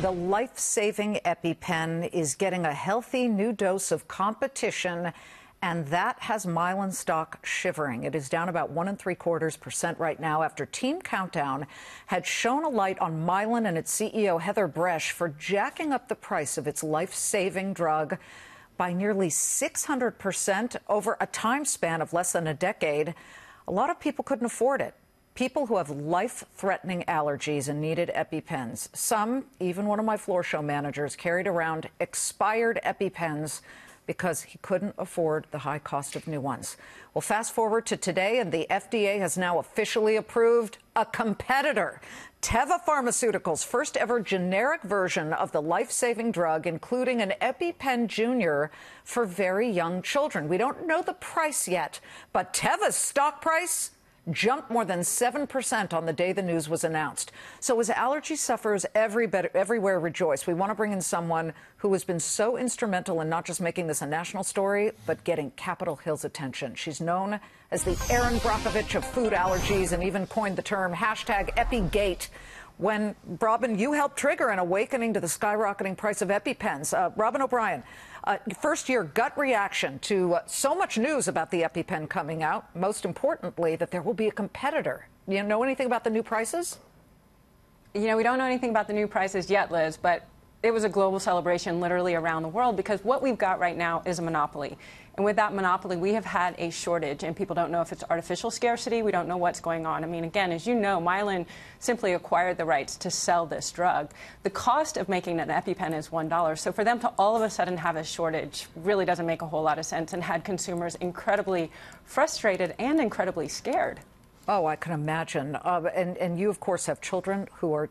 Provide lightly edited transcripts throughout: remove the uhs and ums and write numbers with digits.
The life-saving EpiPen is getting a healthy new dose of competition, and that has Mylan stock shivering. It is down about 1.75% right now after Team Countdown had shone a light on Mylan and its CEO Heather Bresch for jacking up the price of its life-saving drug by nearly 600% over a time span of less than a decade. A lot of people couldn't afford it. People who have life-threatening allergies and needed EpiPens. Some, even one of my floor show managers, carried around expired EpiPens because he couldn't afford the high cost of new ones. Well, fast forward to today, and the FDA has now officially approved a competitor. Teva Pharmaceuticals' first ever generic version of the life-saving drug, including an EpiPen Junior for very young children. We don't know the price yet, but Teva's stock price jumped more than 7% on the day the news was announced. So as allergy sufferers everywhere rejoice, we want to bring in someone who has been so instrumental in not just making this a national story, but getting Capitol Hill's attention. She's known as the Erin Brockovich of food allergies and even coined the term #EpiGate. When, Robyn, you helped trigger an awakening to the skyrocketing price of EpiPens. Robyn O'Brien, first, your gut reaction to so much news about the EpiPen coming out, most importantly, that there will be a competitor. You know anything about the new prices? You know, we don't know anything about the new prices yet, Liz, but it was a global celebration literally around the world because what we've got right now is a monopoly. And with that monopoly, we have had a shortage, and people don't know if it's artificial scarcity. We don't know what's going on. I mean, again, as you know, Mylan simply acquired the rights to sell this drug. The cost of making an EpiPen is $1. So for them to all of a sudden have a shortage really doesn't make a whole lot of sense and had consumers incredibly frustrated and incredibly scared. Oh, I can imagine. And you, of course, have children who are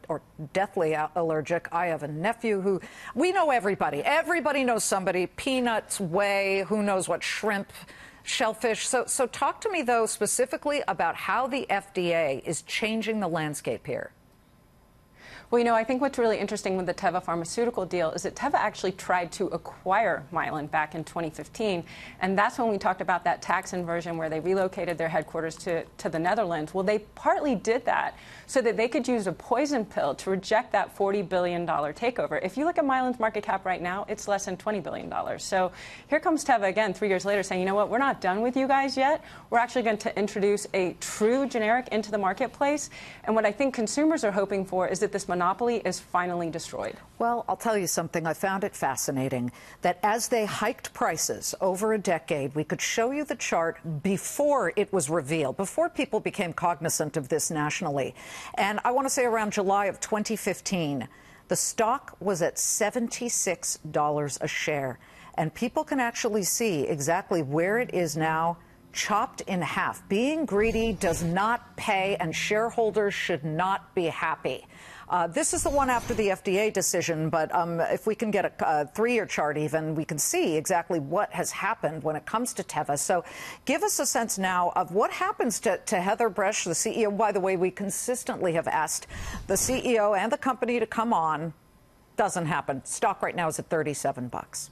deathly allergic. I have a nephew who, we know everybody. Everybody knows somebody. Peanuts, whey, who knows what, shrimp, shellfish. So talk to me, though, specifically about how the FDA is changing the landscape here. Well, you know, I think what's really interesting with the Teva pharmaceutical deal is that Teva actually tried to acquire Mylan back in 2015, and that's when we talked about that tax inversion where they relocated their headquarters to the Netherlands. Well, they partly did that so that they could use a poison pill to reject that $40 billion takeover. If you look at Mylan's market cap right now, it's less than $20 billion. So here comes Teva again 3 years later saying, you know what, we're not done with you guys yet. We're actually going to introduce a true generic into the marketplace. And what I think consumers are hoping for is that this monopoly is finally destroyed. Well, I'll tell you something. I found it fascinating that as they hiked prices over a decade, we could show you the chart before it was revealed, before people became cognizant of this nationally. And I want to say around July of 2015, the stock was at $76 a share. And people can actually see exactly where it is now, chopped in half. Being greedy does not pay, and shareholders should not be happy. This is the one after the FDA decision, but if we can get a 3-year chart even, we can see exactly what has happened when it comes to Teva. So give us a sense now of what happens to Heather Bresch, the CEO. By the way, we consistently have asked the CEO and the company to come on. Doesn't happen. Stock right now is at $37.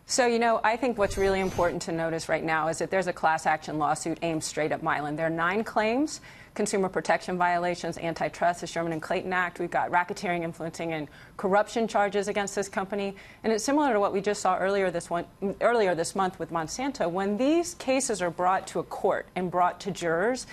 So, you know, I think what's really important to notice right now is that there's a class action lawsuit aimed straight at Mylan. There are 9 claims: consumer protection violations, antitrust, the Sherman and Clayton Act. We've got racketeering, influencing, and corruption charges against this company. And it's similar to what we just saw earlier this month with Monsanto. When these cases are brought to a court and brought to jurors,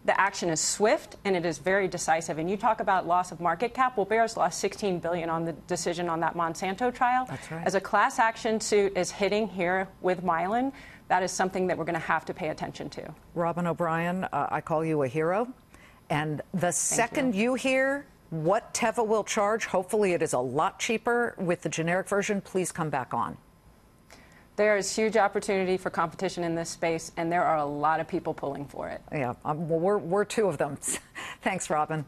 the action is swift and it is very decisive. And you talk about loss of market cap. Well, Bayer's lost $16 billion on the decision on that Monsanto trial. That's right. As a class action suit is hitting here with Mylan, that is something that we're going to have to pay attention to. Robyn O'Brien, I call you a hero. And the second you hear what Teva will charge, hopefully it is a lot cheaper with the generic version, please come back on. There is huge opportunity for competition in this space, and there are a lot of people pulling for it. Yeah, well, we're 2 of them. Thanks, Robyn.